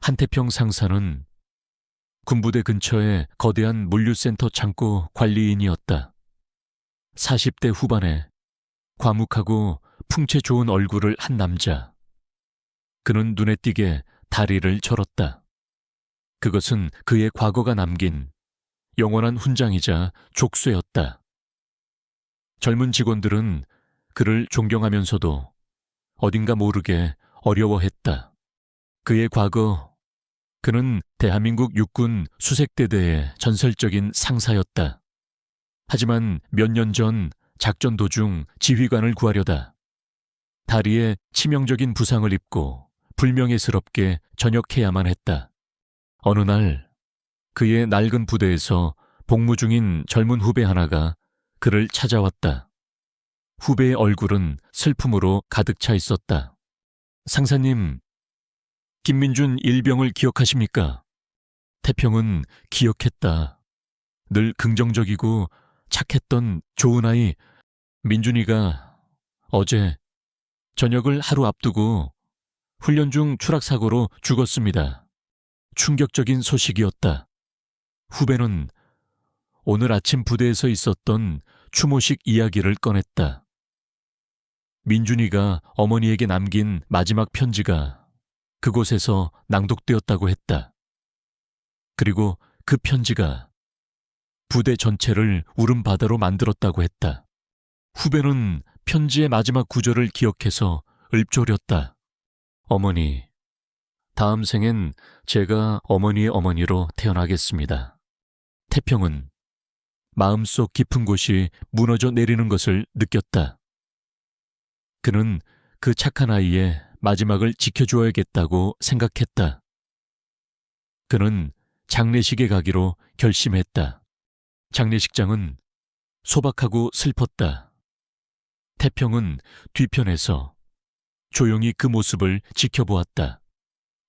한태평 상사는 군부대 근처의 거대한 물류센터 창고 관리인이었다. 40대 후반에 과묵하고 풍채 좋은 얼굴을 한 남자. 그는 눈에 띄게 다리를 절었다. 그것은 그의 과거가 남긴 영원한 훈장이자 족쇄였다. 젊은 직원들은 그를 존경하면서도 어딘가 모르게 어려워했다. 그의 과거, 그는 대한민국 육군 수색대대의 전설적인 상사였다. 하지만 몇 년 전 작전 도중 지휘관을 구하려다 다리에 치명적인 부상을 입고 불명예스럽게 전역해야만 했다. 어느 날 그의 낡은 부대에서 복무 중인 젊은 후배 하나가 그를 찾아왔다. 후배의 얼굴은 슬픔으로 가득 차 있었다. 상사님, 김민준 일병을 기억하십니까? 태평은 기억했다. 늘 긍정적이고 착했던 좋은 아이 민준이가 어제 저녁을 하루 앞두고 훈련 중 추락사고로 죽었습니다. 충격적인 소식이었다. 후배는 오늘 아침 부대에서 있었던 추모식 이야기를 꺼냈다. 민준이가 어머니에게 남긴 마지막 편지가 그곳에서 낭독되었다고 했다. 그리고 그 편지가 부대 전체를 울음바다로 만들었다고 했다. 후배는 편지의 마지막 구절을 기억해서 읊조렸다. 어머니, 다음 생엔 제가 어머니의 어머니로 태어나겠습니다. 태평은 마음속 깊은 곳이 무너져 내리는 것을 느꼈다. 그는 그 착한 아이의 마지막을 지켜주어야겠다고 생각했다. 그는 장례식에 가기로 결심했다. 장례식장은 소박하고 슬펐다. 태평은 뒤편에서 조용히 그 모습을 지켜보았다.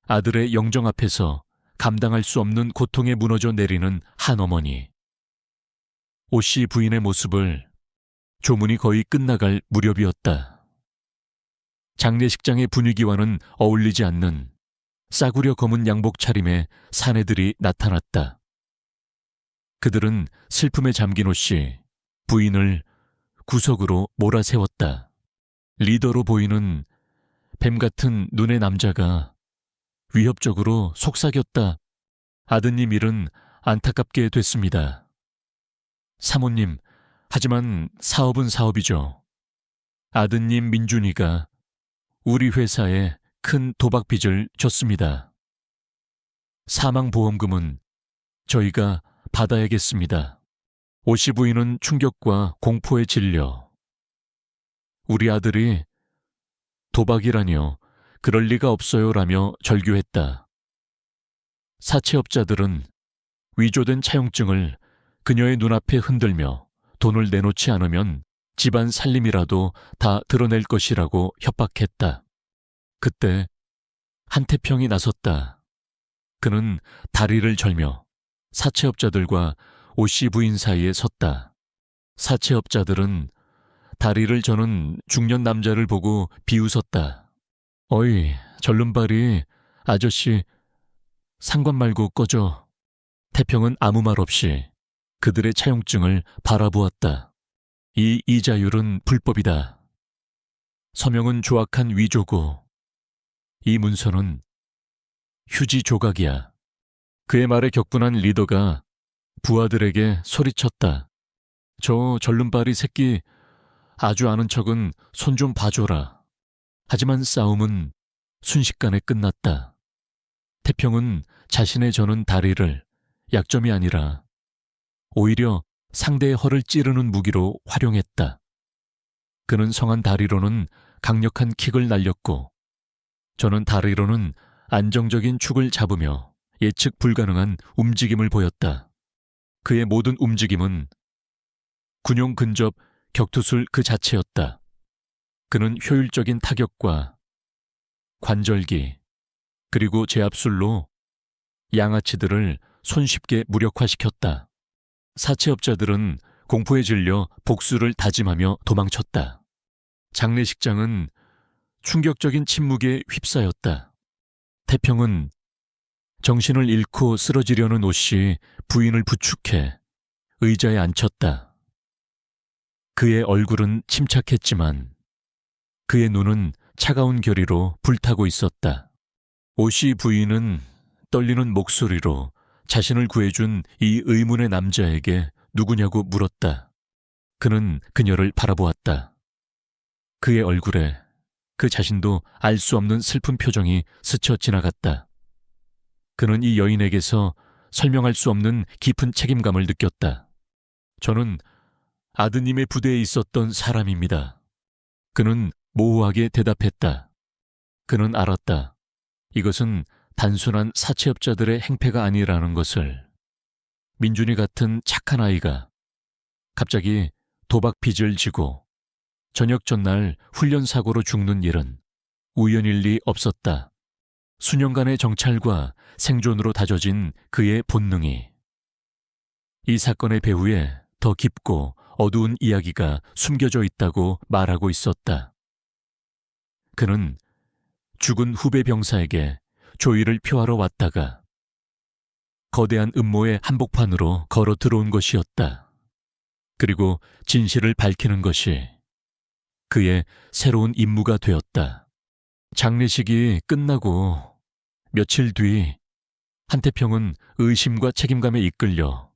아들의 영정 앞에서 감당할 수 없는 고통에 무너져 내리는 한 어머니. 오씨 부인의 모습을 조문이 거의 끝나갈 무렵이었다. 장례식장의 분위기와는 어울리지 않는 싸구려 검은 양복 차림의 사내들이 나타났다. 그들은 슬픔에 잠긴 오씨 부인을 구석으로 몰아세웠다. 리더로 보이는 뱀 같은 눈의 남자가 위협적으로 속삭였다. 아드님 일은 안타깝게 됐습니다. 사모님, 하지만 사업은 사업이죠. 아드님 민준이가 우리 회사에 큰 도박빚을 졌습니다. 사망보험금은 저희가 받아야겠습니다. 오씨 부인은 충격과 공포에 질려 우리 아들이 도박이라뇨, 그럴 리가 없어요라며 절규했다. 사채업자들은 위조된 차용증을 그녀의 눈앞에 흔들며 돈을 내놓지 않으면 집안 살림이라도 다 드러낼 것이라고 협박했다. 그때 한태평이 나섰다. 그는 다리를 절며 사채업자들과 오씨 부인 사이에 섰다. 사채업자들은 다리를 저는 중년 남자를 보고 비웃었다. 어이, 절름발이 아저씨, 상관 말고 꺼져. 태평은 아무 말 없이 그들의 차용증을 바라보았다. 이 이자율은 불법이다. 서명은 조악한 위조고 이 문서는 휴지 조각이야. 그의 말에 격분한 리더가 부하들에게 소리쳤다. 저 절름발이 새끼 아주 아는 척은 손 좀 봐줘라. 하지만 싸움은 순식간에 끝났다. 태평은 자신의 저는 다리를 약점이 아니라 오히려 상대의 허를 찌르는 무기로 활용했다. 그는 성한 다리로는 강력한 킥을 날렸고 저는 다리로는 안정적인 축을 잡으며 예측 불가능한 움직임을 보였다. 그의 모든 움직임은 군용 근접 격투술 그 자체였다. 그는 효율적인 타격과 관절기 그리고 제압술로 양아치들을 손쉽게 무력화시켰다. 사채업자들은 공포에 질려 복수를 다짐하며 도망쳤다. 장례식장은 충격적인 침묵에 휩싸였다. 태평은 정신을 잃고 쓰러지려는 옷이 부인을 부축해 의자에 앉혔다. 그의 얼굴은 침착했지만 그의 눈은 차가운 결의로 불타고 있었다. 옷이 부인은 떨리는 목소리로 자신을 구해준 이 의문의 남자에게 누구냐고 물었다. 그는 그녀를 바라보았다. 그의 얼굴에 그 자신도 알 수 없는 슬픈 표정이 스쳐 지나갔다. 그는 이 여인에게서 설명할 수 없는 깊은 책임감을 느꼈다. 저는 아드님의 부대에 있었던 사람입니다. 그는 모호하게 대답했다. 그는 알았다. 이것은 단순한 사채업자들의 행패가 아니라는 것을. 민준이 같은 착한 아이가 갑자기 도박 빚을 지고 저녁 전날 훈련 사고로 죽는 일은 우연일 리 없었다. 수년간의 정찰과 생존으로 다져진 그의 본능이 이 사건의 배후에 더 깊고 어두운 이야기가 숨겨져 있다고 말하고 있었다. 그는 죽은 후배 병사에게 조의를 표하러 왔다가 거대한 음모의 한복판으로 걸어 들어온 것이었다. 그리고 진실을 밝히는 것이 그의 새로운 임무가 되었다. 장례식이 끝나고 며칠 뒤 한태평은 의심과 책임감에 이끌려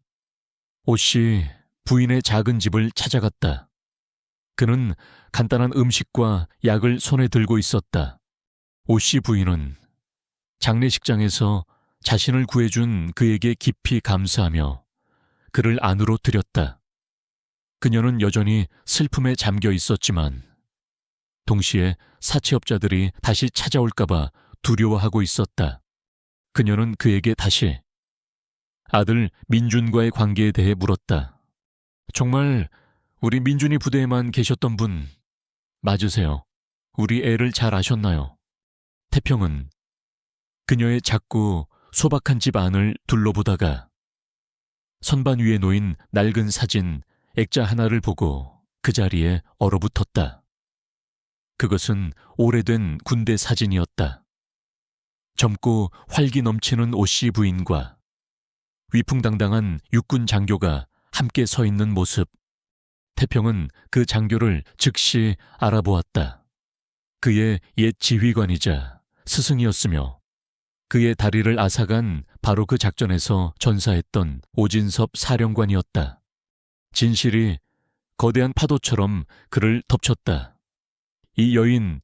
오씨 부인의 작은 집을 찾아갔다. 그는 간단한 음식과 약을 손에 들고 있었다. 오씨 부인은 장례식장에서 자신을 구해준 그에게 깊이 감사하며 그를 안으로 들였다. 그녀는 여전히 슬픔에 잠겨 있었지만 동시에 사채업자들이 다시 찾아올까봐 두려워하고 있었다. 그녀는 그에게 다시 아들 민준과의 관계에 대해 물었다. 정말 우리 민준이 부대에만 계셨던 분 맞으세요? 우리 애를 잘 아셨나요? 태평은 그녀의 작고 소박한 집 안을 둘러보다가 선반 위에 놓인 낡은 사진 액자 하나를 보고 그 자리에 얼어붙었다. 그것은 오래된 군대 사진이었다. 젊고 활기 넘치는 오씨 부인과 위풍당당한 육군 장교가 함께 서 있는 모습. 태평은 그 장교를 즉시 알아보았다. 그의 옛 지휘관이자 스승이었으며 그의 다리를 앗아간 바로 그 작전에서 전사했던 오진섭 사령관이었다. 진실이 거대한 파도처럼 그를 덮쳤다. 이 여인,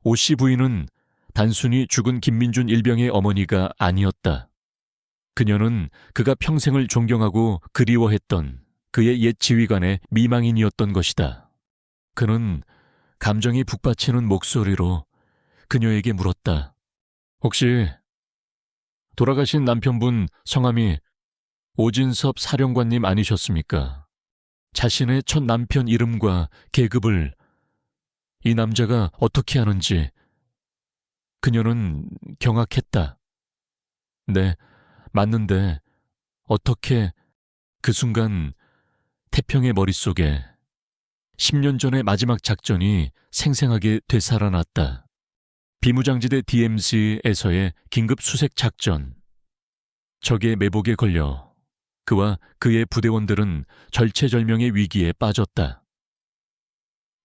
오씨 부인은 단순히 죽은 김민준 일병의 어머니가 아니었다. 그녀는 그가 평생을 존경하고 그리워했던 그의 옛 지휘관의 미망인이었던 것이다. 그는 감정이 북받치는 목소리로 그녀에게 물었다. 혹시 돌아가신 남편분 성함이 오진섭 사령관님 아니셨습니까? 자신의 첫 남편 이름과 계급을 이 남자가 어떻게 아는지 그녀는 경악했다. 네, 맞는데 어떻게 그 순간 태평의 머릿속에 10년 전의 마지막 작전이 생생하게 되살아났다. 비무장지대 DMZ에서의 긴급 수색 작전. 적의 매복에 걸려 그와 그의 부대원들은 절체절명의 위기에 빠졌다.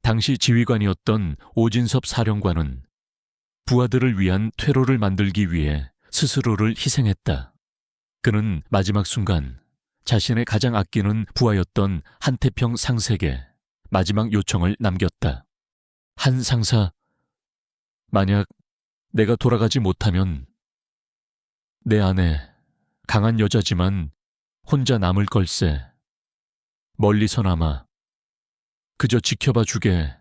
당시 지휘관이었던 오진섭 사령관은 부하들을 위한 퇴로를 만들기 위해 스스로를 희생했다. 그는 마지막 순간 자신의 가장 아끼는 부하였던 한태평 상색에 마지막 요청을 남겼다. 한 상사, 만약 내가 돌아가지 못하면 내 아내, 강한 여자지만 혼자 남을 걸세. 멀리서나마 그저 지켜봐 주게.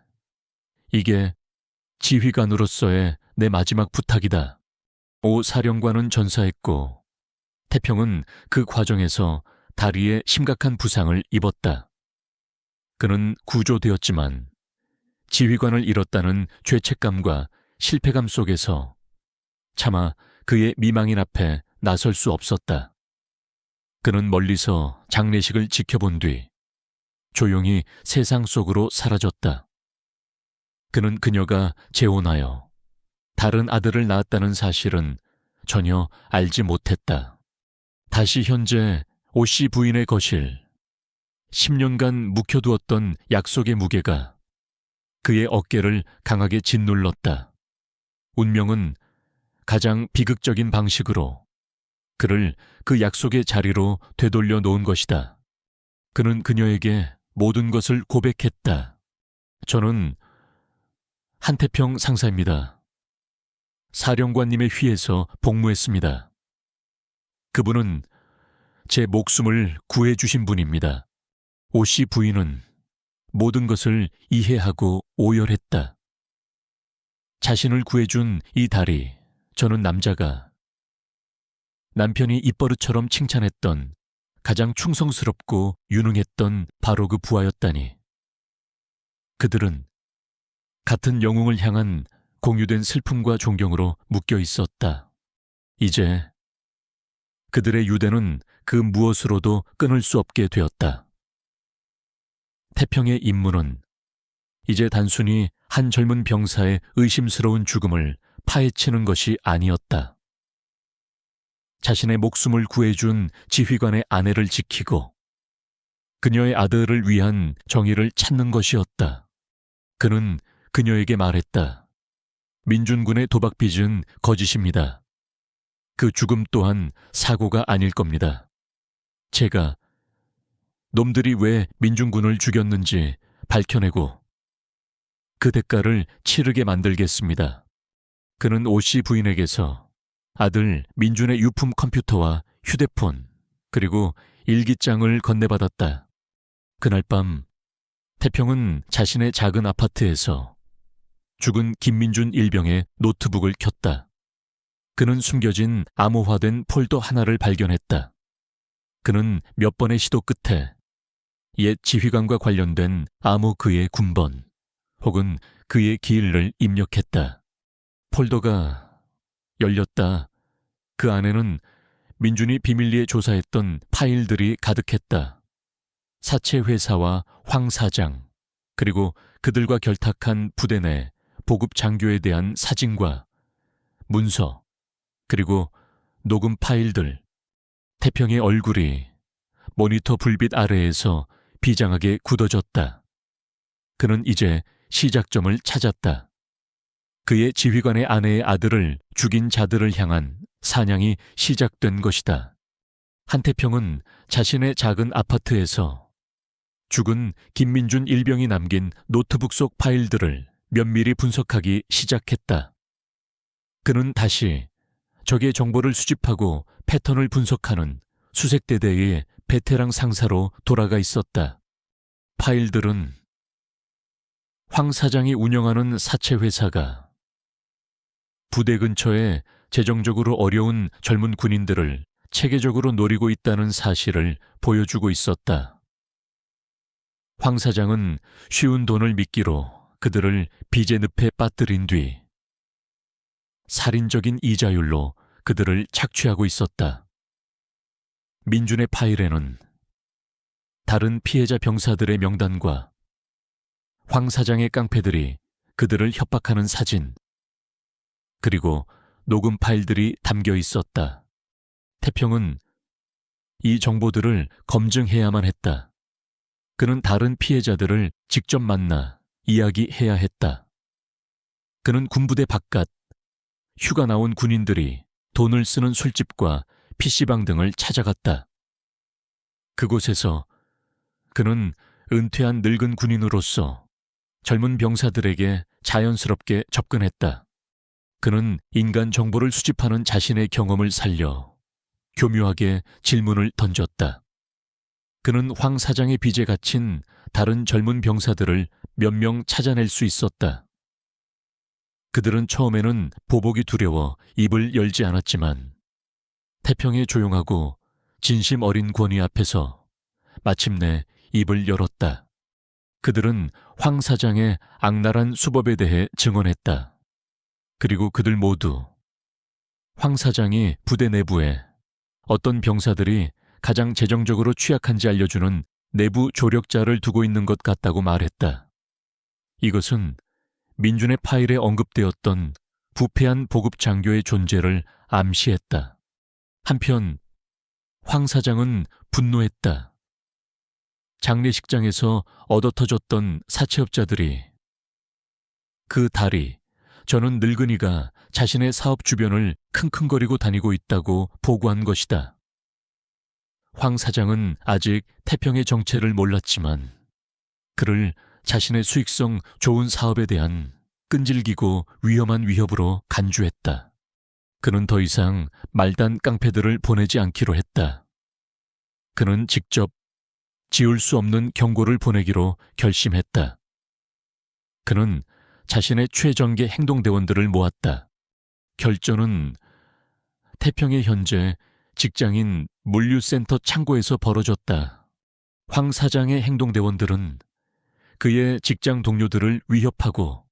이게 지휘관으로서의 내 마지막 부탁이다. 오 사령관은 전사했고 태평은 그 과정에서 다리에 심각한 부상을 입었다. 그는 구조되었지만 지휘관을 잃었다는 죄책감과 실패감 속에서 차마 그의 미망인 앞에 나설 수 없었다. 그는 멀리서 장례식을 지켜본 뒤 조용히 세상 속으로 사라졌다. 그는 그녀가 재혼하여 다른 아들을 낳았다는 사실은 전혀 알지 못했다. 다시 현재 오씨 부인의 거실, 10년간 묵혀두었던 약속의 무게가 그의 어깨를 강하게 짓눌렀다. 운명은 가장 비극적인 방식으로 그를 그 약속의 자리로 되돌려 놓은 것이다. 그는 그녀에게 모든 것을 고백했다. 저는 한태평 상사입니다. 사령관님의 휘에서 복무했습니다. 그분은 제 목숨을 구해주신 분입니다. 오씨 부인은 모든 것을 이해하고 오열했다. 자신을 구해준 이 다리, 저는 남자가 남편이 입버릇처럼 칭찬했던 가장 충성스럽고 유능했던 바로 그 부하였다니. 그들은 같은 영웅을 향한 공유된 슬픔과 존경으로 묶여 있었다. 이제 그들의 유대는 그 무엇으로도 끊을 수 없게 되었다. 태평의 임무는 이제 단순히 한 젊은 병사의 의심스러운 죽음을 파헤치는 것이 아니었다. 자신의 목숨을 구해준 지휘관의 아내를 지키고 그녀의 아들을 위한 정의를 찾는 것이었다. 그는 그녀에게 말했다. 민준군의 도박빚은 거짓입니다. 그 죽음 또한 사고가 아닐 겁니다. 제가 놈들이 왜 민준군을 죽였는지 밝혀내고 그 대가를 치르게 만들겠습니다. 그는 오씨 부인에게서 아들 민준의 유품 컴퓨터와 휴대폰 그리고 일기장을 건네받았다. 그날 밤 태평은 자신의 작은 아파트에서 죽은 김민준 일병의 노트북을 켰다. 그는 숨겨진 암호화된 폴더 하나를 발견했다. 그는 몇 번의 시도 끝에 옛 지휘관과 관련된 아무 그의 군번 혹은 그의 기일을 입력했다. 폴더가 열렸다. 그 안에는 민준이 비밀리에 조사했던 파일들이 가득했다. 사채 회사와 황 사장, 그리고 그들과 결탁한 부대 내 보급 장교에 대한 사진과 문서, 그리고 녹음 파일들. 태평의 얼굴이 모니터 불빛 아래에서 비장하게 굳어졌다. 그는 이제 시작점을 찾았다. 그의 지휘관의 아내의 아들을 죽인 자들을 향한 사냥이 시작된 것이다. 한태평은 자신의 작은 아파트에서 죽은 김민준 일병이 남긴 노트북 속 파일들을 면밀히 분석하기 시작했다. 그는 다시 적의 정보를 수집하고 패턴을 분석하는 수색대대의 베테랑 상사로 돌아가 있었다. 파일들은 황 사장이 운영하는 사채 회사가 부대 근처에 재정적으로 어려운 젊은 군인들을 체계적으로 노리고 있다는 사실을 보여주고 있었다. 황 사장은 쉬운 돈을 미끼로 그들을 빚의 늪에 빠뜨린 뒤 살인적인 이자율로 그들을 착취하고 있었다. 민준의 파일에는 다른 피해자 병사들의 명단과 황 사장의 깡패들이 그들을 협박하는 사진, 그리고 녹음 파일들이 담겨 있었다. 태평은 이 정보들을 검증해야만 했다. 그는 다른 피해자들을 직접 만나 이야기해야 했다. 그는 군부대 바깥 휴가 나온 군인들이 돈을 쓰는 술집과 PC방 등을 찾아갔다. 그곳에서 그는 은퇴한 늙은 군인으로서 젊은 병사들에게 자연스럽게 접근했다. 그는 인간 정보를 수집하는 자신의 경험을 살려 교묘하게 질문을 던졌다. 그는 황 사장의 빚에 갇힌 다른 젊은 병사들을 몇 명 찾아낼 수 있었다. 그들은 처음에는 보복이 두려워 입을 열지 않았지만 태평의 조용하고 진심 어린 권위 앞에서 마침내 입을 열었다. 그들은 황 사장의 악랄한 수법에 대해 증언했다. 그리고 그들 모두 황 사장이 부대 내부에 어떤 병사들이 가장 재정적으로 취약한지 알려주는 내부 조력자를 두고 있는 것 같다고 말했다. 이것은 민준의 파일에 언급되었던 부패한 보급 장교의 존재를 암시했다. 한편 황 사장은 분노했다. 장례식장에서 얻어터졌던 사채업자들이 그 달이 저는 늙은이가 자신의 사업 주변을 킁킁거리고 다니고 있다고 보고한 것이다. 황 사장은 아직 태평의 정체를 몰랐지만 그를 자신의 수익성 좋은 사업에 대한 끈질기고 위험한 위협으로 간주했다. 그는 더 이상 말단 깡패들을 보내지 않기로 했다. 그는 직접 지울 수 없는 경고를 보내기로 결심했다. 그는 자신의 최정계 행동대원들을 모았다. 결전은 태평의 현재 직장인 물류센터 창고에서 벌어졌다. 황 사장의 행동대원들은 그의 직장 동료들을 위협하고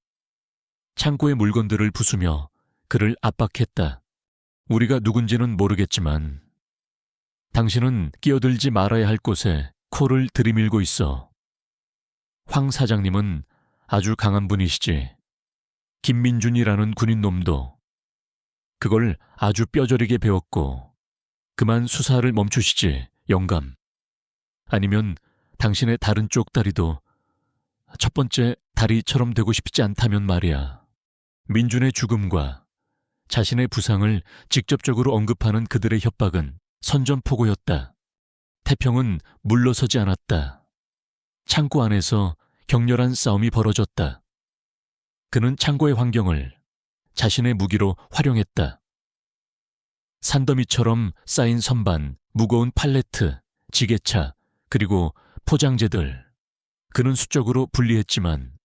창고의 물건들을 부수며 그를 압박했다. 우리가 누군지는 모르겠지만 당신은 끼어들지 말아야 할 곳에 코를 들이밀고 있어. 황 사장님은 아주 강한 분이시지. 김민준이라는 군인놈도 그걸 아주 뼈저리게 배웠고 그만 수사를 멈추시지, 영감. 아니면 당신의 다른 쪽 다리도 첫 번째 다리처럼 되고 싶지 않다면 말이야. 민준의 죽음과 자신의 부상을 직접적으로 언급하는 그들의 협박은 선전포고였다. 태평은 물러서지 않았다. 창고 안에서 격렬한 싸움이 벌어졌다. 그는 창고의 환경을 자신의 무기로 활용했다. 산더미처럼 쌓인 선반, 무거운 팔레트, 지게차, 그리고 포장재들. 그는 수적으로 불리했지만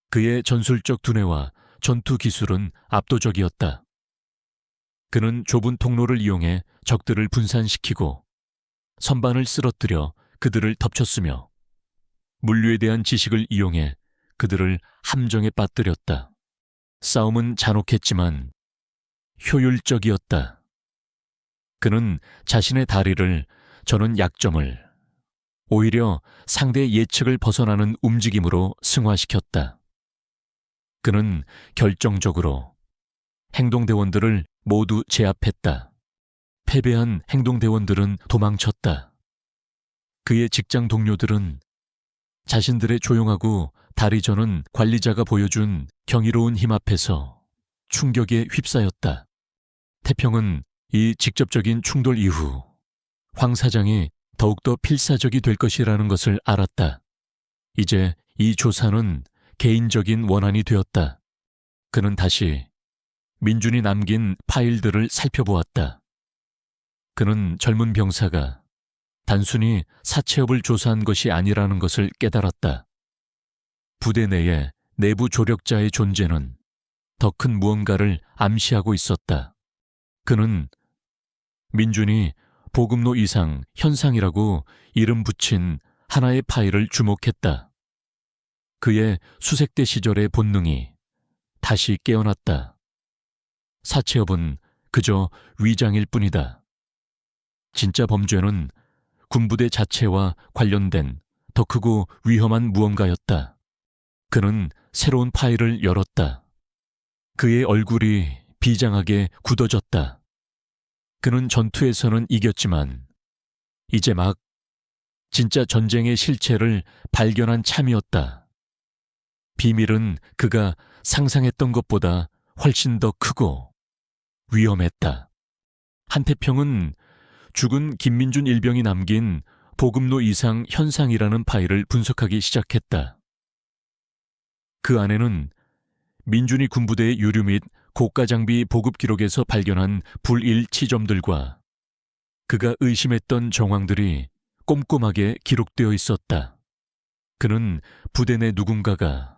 그의 전술적 두뇌와 전투 기술은 압도적이었다. 그는 좁은 통로를 이용해 적들을 분산시키고 선반을 쓰러뜨려 그들을 덮쳤으며 물류에 대한 지식을 이용해 그들을 함정에 빠뜨렸다. 싸움은 잔혹했지만 효율적이었다. 그는 자신의 다리를, 저는 약점을, 오히려 상대의 예측을 벗어나는 움직임으로 승화시켰다. 그는 결정적으로 행동대원들을 모두 제압했다. 패배한 행동대원들은 도망쳤다. 그의 직장 동료들은 자신들의 조용하고 다리 저는 관리자가 보여준 경이로운 힘 앞에서 충격에 휩싸였다. 태평은 이 직접적인 충돌 이후 황 사장이 더욱더 필사적이 될 것이라는 것을 알았다. 이제 이 조사는 개인적인 원한이 되었다. 그는 다시 민준이 남긴 파일들을 살펴보았다. 그는 젊은 병사가 단순히 사채업을 조사한 것이 아니라는 것을 깨달았다. 부대 내에 내부 조력자의 존재는 더 큰 무언가를 암시하고 있었다. 그는 민준이 보급로 이상 현상이라고 이름 붙인 하나의 파일을 주목했다. 그의 수색대 시절의 본능이 다시 깨어났다. 사채업은 그저 위장일 뿐이다. 진짜 범죄는 군부대 자체와 관련된 더 크고 위험한 무언가였다. 그는 새로운 파일을 열었다. 그의 얼굴이 비장하게 굳어졌다. 그는 전투에서는 이겼지만 이제 막 진짜 전쟁의 실체를 발견한 참이었다. 비밀은 그가 상상했던 것보다 훨씬 더 크고 위험했다. 한태평은 죽은 김민준 일병이 남긴 보급로 이상 현상이라는 파일을 분석하기 시작했다. 그 안에는 민준이 군부대의 유류 및 고가 장비 보급 기록에서 발견한 불일치점들과 그가 의심했던 정황들이 꼼꼼하게 기록되어 있었다. 그는 부대 내 누군가가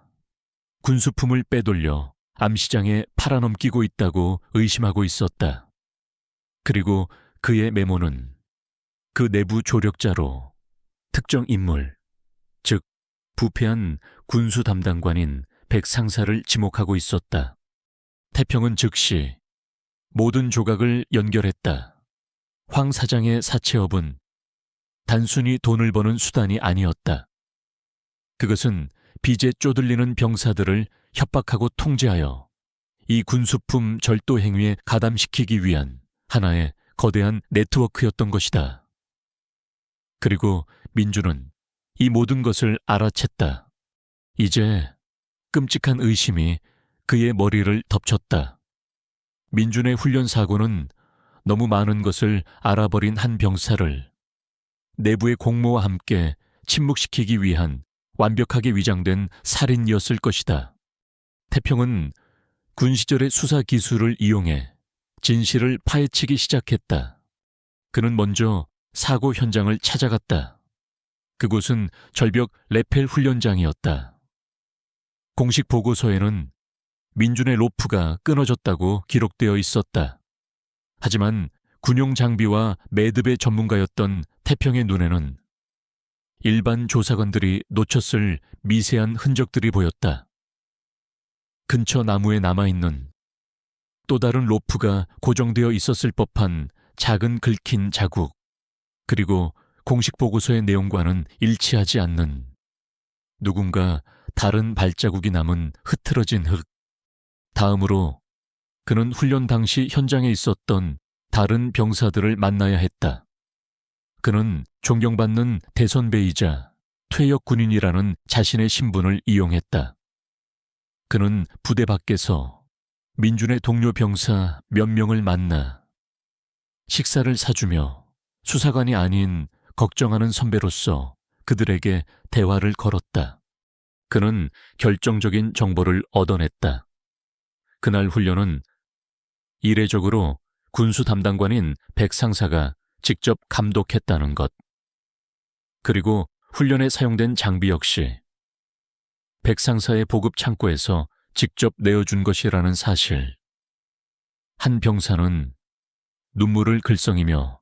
군수품을 빼돌려 암시장에 팔아넘기고 있다고 의심하고 있었다. 그리고 그의 메모는 그 내부 조력자로 특정 인물, 즉 부패한 군수 담당관인 백상사를 지목하고 있었다. 태평은 즉시 모든 조각을 연결했다. 황 사장의 사채업은 단순히 돈을 버는 수단이 아니었다. 그것은 빚에 쪼들리는 병사들을 협박하고 통제하여 이 군수품 절도 행위에 가담시키기 위한 하나의 거대한 네트워크였던 것이다. 그리고 민주는 이 모든 것을 알아챘다. 이제 끔찍한 의심이 그의 머리를 덮쳤다. 민준의 훈련 사고는 너무 많은 것을 알아버린 한 병사를 내부의 공모와 함께 침묵시키기 위한 완벽하게 위장된 살인이었을 것이다. 태평은 군 시절의 수사 기술을 이용해 진실을 파헤치기 시작했다. 그는 먼저 사고 현장을 찾아갔다. 그곳은 절벽 레펠 훈련장이었다. 공식 보고서에는 민준의 로프가 끊어졌다고 기록되어 있었다. 하지만 군용 장비와 매듭의 전문가였던 태평의 눈에는 일반 조사관들이 놓쳤을 미세한 흔적들이 보였다. 근처 나무에 남아있는 또 다른 로프가 고정되어 있었을 법한 작은 긁힌 자국, 그리고 공식 보고서의 내용과는 일치하지 않는 누군가 다른 발자국이 남은 흐트러진 흙. 다음으로 그는 훈련 당시 현장에 있었던 다른 병사들을 만나야 했다. 그는 존경받는 대선배이자 퇴역 군인이라는 자신의 신분을 이용했다. 그는 부대 밖에서 민준의 동료 병사 몇 명을 만나 식사를 사주며 수사관이 아닌 걱정하는 선배로서 그들에게 대화를 걸었다. 그는 결정적인 정보를 얻어냈다. 그날 훈련은 이례적으로 군수 담당관인 백 상사가 직접 감독했다는 것. 그리고 훈련에 사용된 장비 역시 백 상사의 보급 창고에서 직접 내어준 것이라는 사실. 한 병사는 눈물을 글썽이며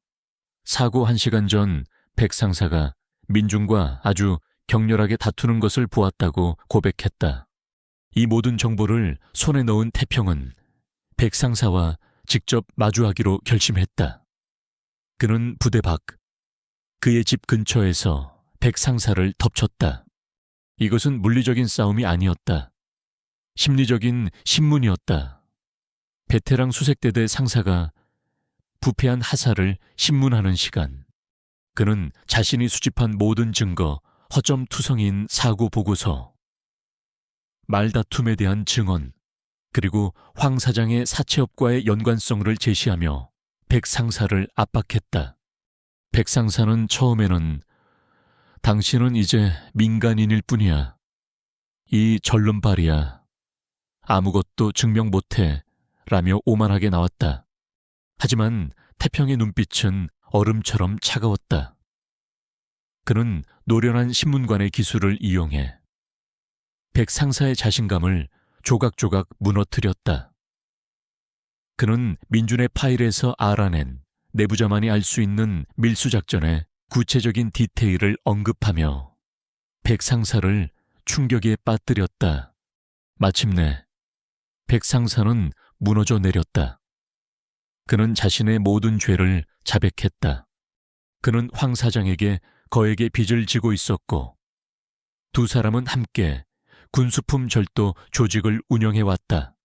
사고 1시간 전 백 상사가 민중과 아주 격렬하게 다투는 것을 보았다고 고백했다. 이 모든 정보를 손에 넣은 태평은 백 상사와 직접 마주하기로 결심했다. 그는 부대 밖, 그의 집 근처에서 백 상사를 덮쳤다. 이것은 물리적인 싸움이 아니었다. 심리적인 신문이었다. 베테랑 수색대대 상사가 부패한 하사를 신문하는 시간. 그는 자신이 수집한 모든 증거, 허점투성이인 사고 보고서, 말다툼에 대한 증언, 그리고 황 사장의 사채업과의 연관성을 제시하며 백 상사를 압박했다. 백 상사는 처음에는 당신은 이제 민간인일 뿐이야. 이 절름발이야. 아무것도 증명 못해. 라며 오만하게 나왔다. 하지만 태평의 눈빛은 얼음처럼 차가웠다. 그는 노련한 신문관의 기술을 이용해 백 상사의 자신감을 조각조각 무너뜨렸다. 그는 민준의 파일에서 알아낸 내부자만이 알 수 있는 밀수작전의 구체적인 디테일을 언급하며 백 상사를 충격에 빠뜨렸다. 마침내 백 상사는 무너져 내렸다. 그는 자신의 모든 죄를 자백했다. 그는 황 사장에게 거액의 빚을 지고 있었고 두 사람은 함께 군수품 절도 조직을 운영해왔다.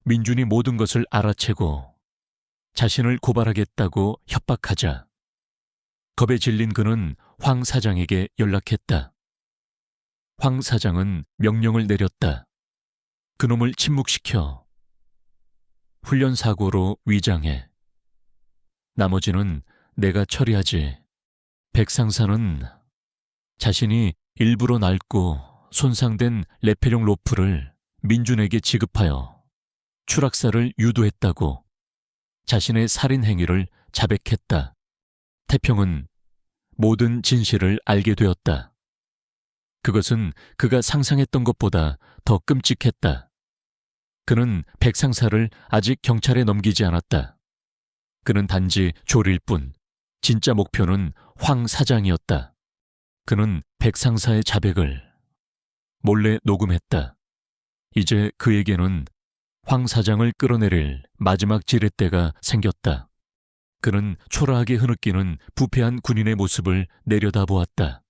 민준이 모든 것을 알아채고 자신을 고발하겠다고 협박하자 겁에 질린 그는 황 사장에게 연락했다. 황 사장은 명령을 내렸다. 그놈을 침묵시켜 훈련 사고로 위장해. 나머지는 내가 처리하지. 백 상사는 자신이 일부러 낡고 손상된 레펠용 로프를 민준에게 지급하여 추락사를 유도했다고 자신의 살인 행위를 자백했다. 태평은 모든 진실을 알게 되었다. 그것은 그가 상상했던 것보다 더 끔찍했다. 그는 백 상사를 아직 경찰에 넘기지 않았다. 그는 단지 조릴 뿐, 진짜 목표는 황 사장이었다. 그는 백 상사의 자백을 몰래 녹음했다. 이제 그에게는 황 사장을 끌어내릴 마지막 지렛대가 생겼다. 그는 초라하게 흐느끼는 부패한 군인의 모습을 내려다보았다.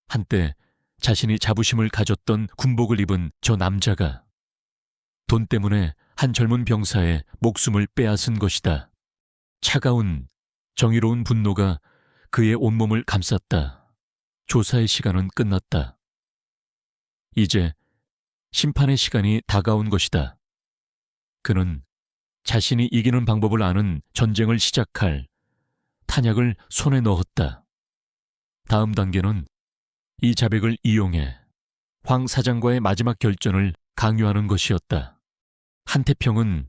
한때 자신이 자부심을 가졌던 군복을 입은 저 남자가 돈 때문에 한 젊은 병사의 목숨을 빼앗은 것이다. 차가운, 정의로운 분노가 그의 온몸을 감쌌다. 조사의 시간은 끝났다. 이제 심판의 시간이 다가온 것이다. 그는 자신이 이기는 방법을 아는 전쟁을 시작할 탄약을 손에 넣었다. 다음 단계는 이 자백을 이용해 황 사장과의 마지막 결전을 강요하는 것이었다. 한태평은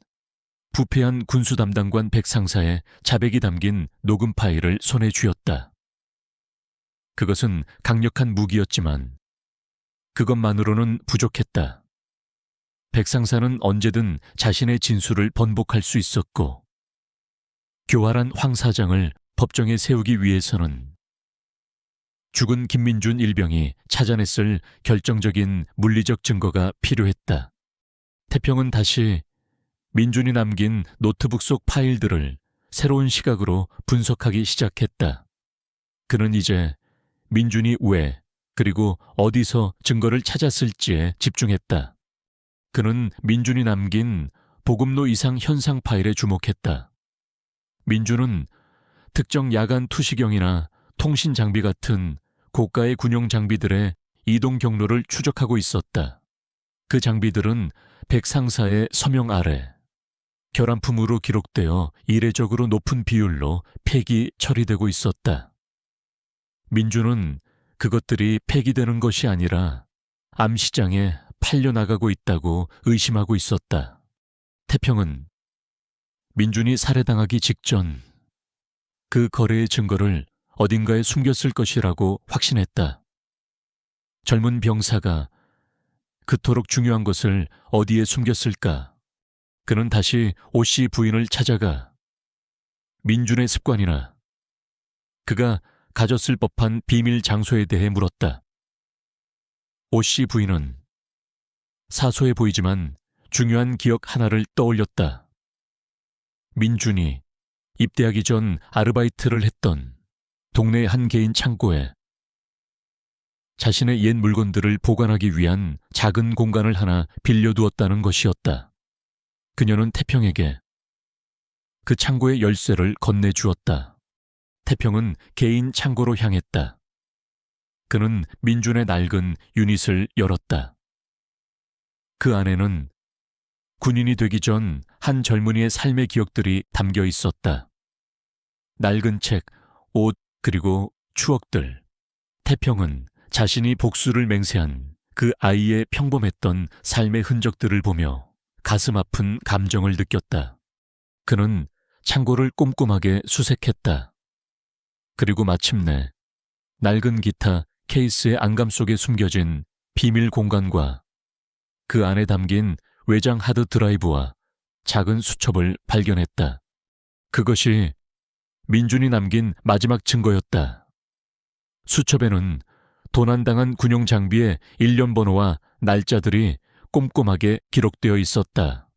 부패한 군수 담당관 백상사의 자백이 담긴 녹음 파일을 손에 쥐었다. 그것은 강력한 무기였지만 그것만으로는 부족했다. 백상사는 언제든 자신의 진술을 번복할 수 있었고 교활한 황 사장을 법정에 세우기 위해서는 죽은 김민준 일병이 찾아냈을 결정적인 물리적 증거가 필요했다. 태평은 다시 민준이 남긴 노트북 속 파일들을 새로운 시각으로 분석하기 시작했다. 그는 이제 민준이 왜, 그리고 어디서 증거를 찾았을지에 집중했다. 그는 민준이 남긴 보급로 이상 현상 파일에 주목했다. 민준은 특정 야간 투시경이나 통신 장비 같은 고가의 군용 장비들의 이동 경로를 추적하고 있었다. 그 장비들은 백상사의 서명 아래 결함품으로 기록되어 이례적으로 높은 비율로 폐기 처리되고 있었다. 민준은 그것들이 폐기되는 것이 아니라 암시장에 팔려나가고 있다고 의심하고 있었다. 태평은 민준이 살해당하기 직전 그 거래의 증거를 어딘가에 숨겼을 것이라고 확신했다. 젊은 병사가 그토록 중요한 것을 어디에 숨겼을까? 그는 다시 오씨 부인을 찾아가 민준의 습관이나 그가 가졌을 법한 비밀 장소에 대해 물었다. 오씨 부인은 사소해 보이지만 중요한 기억 하나를 떠올렸다. 민준이 입대하기 전 아르바이트를 했던 동네 한 개인 창고에 자신의 옛 물건들을 보관하기 위한 작은 공간을 하나 빌려두었다는 것이었다. 그녀는 태평에게 그 창고의 열쇠를 건네주었다. 태평은 개인 창고로 향했다. 그는 민준의 낡은 유닛을 열었다. 그 안에는 군인이 되기 전 한 젊은이의 삶의 기억들이 담겨 있었다. 낡은 책, 옷, 그리고 추억들. 태평은 자신이 복수를 맹세한 그 아이의 평범했던 삶의 흔적들을 보며 가슴 아픈 감정을 느꼈다. 그는 창고를 꼼꼼하게 수색했다. 그리고 마침내 낡은 기타 케이스의 안감 속에 숨겨진 비밀 공간과 그 안에 담긴 외장 하드 드라이브와 작은 수첩을 발견했다. 그것이 민준이 남긴 마지막 증거였다. 수첩에는 도난당한 군용 장비의 일련 번호와 날짜들이 꼼꼼하게 기록되어 있었다.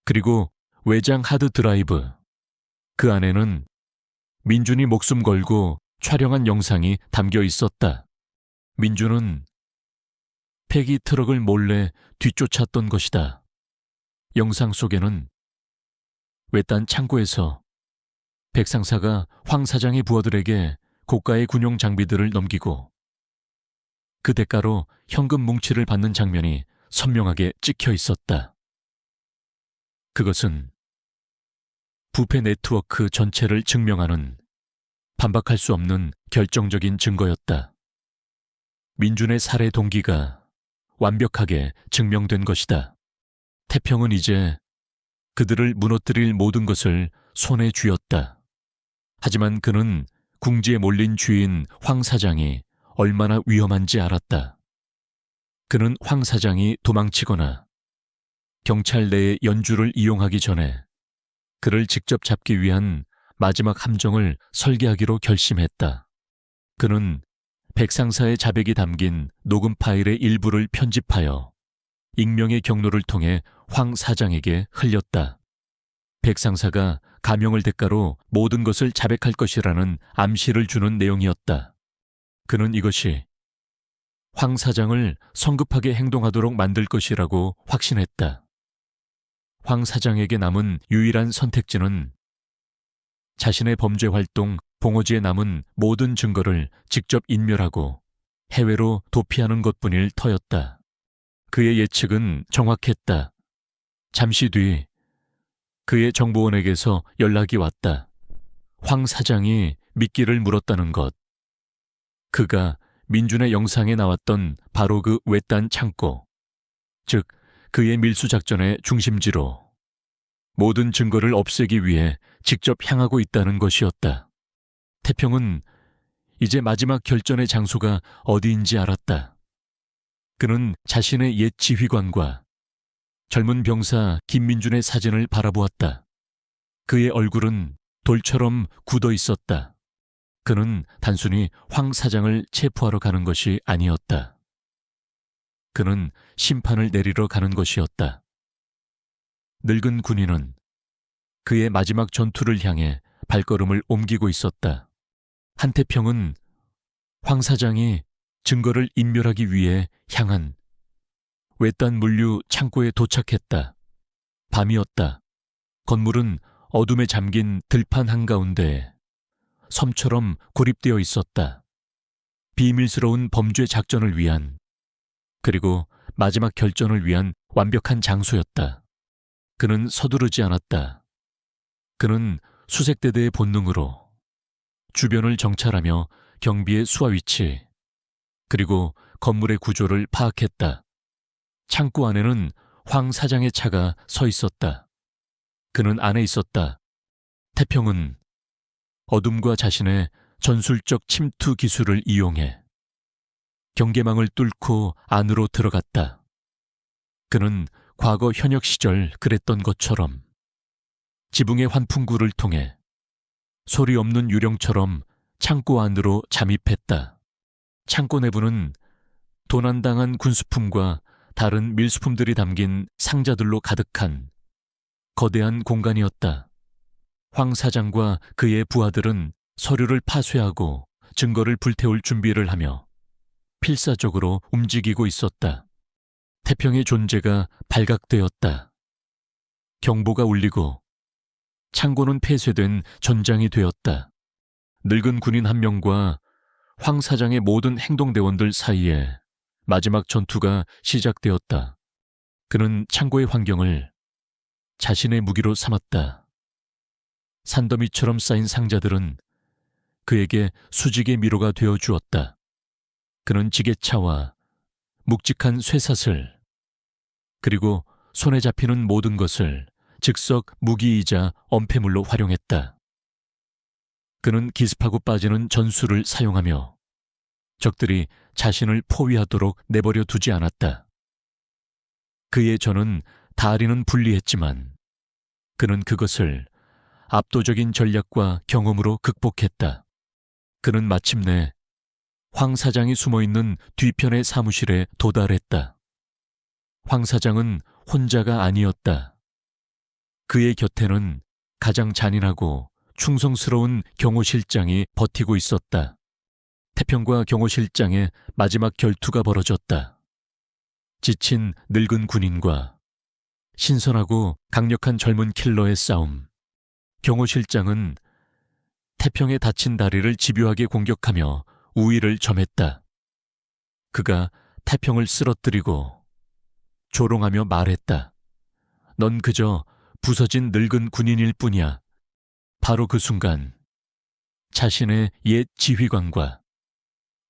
그리고 외장 하드 드라이브, 그 안에는 민준이 목숨 걸고 촬영한 영상이 담겨 있었다. 민준은 폐기 트럭을 몰래 뒤쫓았던 것이다. 영상 속에는 외딴 창고에서 백상사가 황 사장의 부하들에게 고가의 군용 장비들을 넘기고 그 대가로 현금 뭉치를 받는 장면이 선명하게 찍혀 있었다. 그것은 부패 네트워크 전체를 증명하는 반박할 수 없는 결정적인 증거였다. 민준의 살해 동기가 완벽하게 증명된 것이다. 태평은 이제 그들을 무너뜨릴 모든 것을 손에 쥐었다. 하지만 그는 궁지에 몰린 쥐인 황 사장이 얼마나 위험한지 알았다. 그는 황 사장이 도망치거나 경찰 내의 연주를 이용하기 전에 그를 직접 잡기 위한 마지막 함정을 설계하기로 결심했다. 그는 백상사의 자백이 담긴 녹음 파일의 일부를 편집하여 익명의 경로를 통해 황 사장에게 흘렸다. 백상사가 가명을 대가로 모든 것을 자백할 것이라는 암시를 주는 내용이었다. 그는 이것이 황 사장을 성급하게 행동하도록 만들 것이라고 확신했다. 황 사장에게 남은 유일한 선택지는 자신의 범죄 활동, 봉오지에 남은 모든 증거를 직접 인멸하고 해외로 도피하는 것뿐일 터였다. 그의 예측은 정확했다. 잠시 뒤 그의 정보원에게서 연락이 왔다. 황 사장이 미끼를 물었다는 것. 그가 민준의 영상에 나왔던 바로 그 외딴 창고, 즉 그의 밀수작전의 중심지로 모든 증거를 없애기 위해 직접 향하고 있다는 것이었다. 태평은 이제 마지막 결전의 장소가 어디인지 알았다. 그는 자신의 옛 지휘관과 젊은 병사 김민준의 사진을 바라보았다. 그의 얼굴은 돌처럼 굳어 있었다. 그는 단순히 황 사장을 체포하러 가는 것이 아니었다. 그는 심판을 내리러 가는 것이었다. 늙은 군인은 그의 마지막 전투를 향해 발걸음을 옮기고 있었다. 한태평은 황 사장이 증거를 인멸하기 위해 향한 외딴 물류 창고에 도착했다. 밤이었다. 건물은 어둠에 잠긴 들판 한가운데 섬처럼 고립되어 있었다. 비밀스러운 범죄 작전을 위한, 그리고 마지막 결전을 위한 완벽한 장소였다. 그는 서두르지 않았다. 그는 수색대대의 본능으로 주변을 정찰하며 경비의 수화 위치, 그리고 건물의 구조를 파악했다. 창고 안에는 황 사장의 차가 서 있었다. 그는 안에 있었다. 태평은 어둠과 자신의 전술적 침투 기술을 이용해 경계망을 뚫고 안으로 들어갔다. 그는 과거 현역 시절 그랬던 것처럼 지붕의 환풍구를 통해 소리 없는 유령처럼 창고 안으로 잠입했다. 창고 내부는 도난당한 군수품과 다른 밀수품들이 담긴 상자들로 가득한 거대한 공간이었다. 황 사장과 그의 부하들은 서류를 파쇄하고 증거를 불태울 준비를 하며 필사적으로 움직이고 있었다. 태평의 존재가 발각되었다. 경보가 울리고 창고는 폐쇄된 전장이 되었다. 늙은 군인 한 명과 황 사장의 모든 행동대원들 사이에 마지막 전투가 시작되었다. 그는 창고의 환경을 자신의 무기로 삼았다. 산더미처럼 쌓인 상자들은 그에게 수직의 미로가 되어 주었다. 그는 지게차와 묵직한 쇠사슬, 그리고 손에 잡히는 모든 것을 즉석 무기이자 엄폐물로 활용했다. 그는 기습하고 빠지는 전술을 사용하며 적들이 자신을 포위하도록 내버려 두지 않았다. 그의 전은 다리는 불리했지만 그는 그것을 압도적인 전략과 경험으로 극복했다. 그는 마침내 황 사장이 숨어있는 뒤편의 사무실에 도달했다. 황 사장은 혼자가 아니었다. 그의 곁에는 가장 잔인하고 충성스러운 경호실장이 버티고 있었다. 태평과 경호실장의 마지막 결투가 벌어졌다. 지친 늙은 군인과 신선하고 강력한 젊은 킬러의 싸움. 경호실장은 태평의 다친 다리를 집요하게 공격하며 우위를 점했다. 그가 태평을 쓰러뜨리고 조롱하며 말했다. 넌 그저 부서진 늙은 군인일 뿐이야. 바로 그 순간 자신의 옛 지휘관과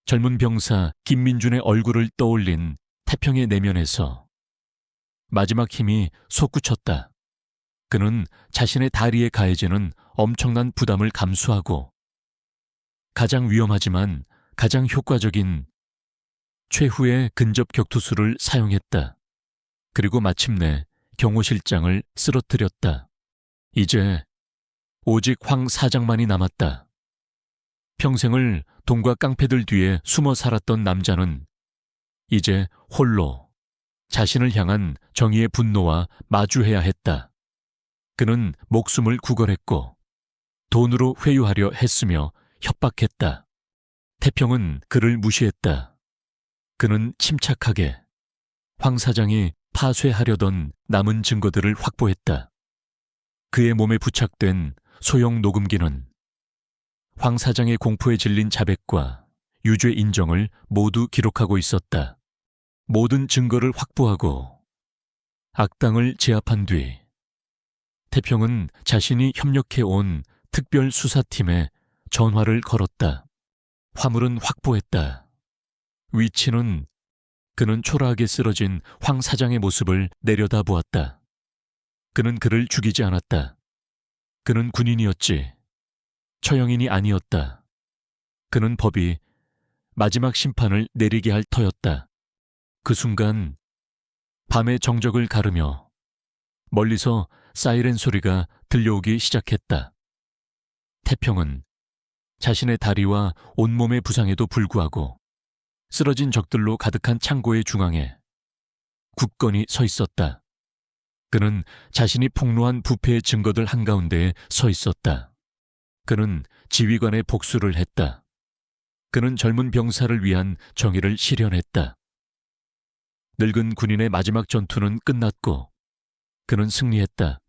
젊은 병사 김민준의 얼굴을 떠올린 태평의 내면에서 마지막 힘이 솟구쳤다. 그는 자신의 다리에 가해지는 엄청난 부담을 감수하고 가장 위험하지만 가장 효과적인 최후의 근접 격투수를 사용했다. 그리고 마침내 경호실장을 쓰러뜨렸다. 이제 오직 황 사장만이 남았다. 평생을 돈과 깡패들 뒤에 숨어 살았던 남자는 이제 홀로 자신을 향한 정의의 분노와 마주해야 했다. 그는 목숨을 구걸했고 돈으로 회유하려 했으며 협박했다. 태평은 그를 무시했다. 그는 침착하게 황 사장이 파쇄하려던 남은 증거들을 확보했다. 그의 몸에 부착된 소형 녹음기는 황 사장의 공포에 질린 자백과 유죄 인정을 모두 기록하고 있었다. 모든 증거를 확보하고 악당을 제압한 뒤 태평은 자신이 협력해온 특별수사팀에 전화를 걸었다. 화물은 확보했다. 위치는 그는 초라하게 쓰러진 황 사장의 모습을 내려다보았다. 그는 그를 죽이지 않았다. 그는 군인이었지. 처형인이 아니었다. 그는 법이 마지막 심판을 내리게 할 터였다. 그 순간 밤의 정적을 가르며 멀리서 사이렌 소리가 들려오기 시작했다. 태평은 자신의 다리와 온몸의 부상에도 불구하고 쓰러진 적들로 가득한 창고의 중앙에 굳건히 서 있었다. 그는 자신이 폭로한 부패의 증거들 한가운데에 서 있었다. 그는 지휘관의 복수를 했다. 그는 젊은 병사를 위한 정의를 실현했다. 늙은 군인의 마지막 전투는 끝났고 그는 승리했다.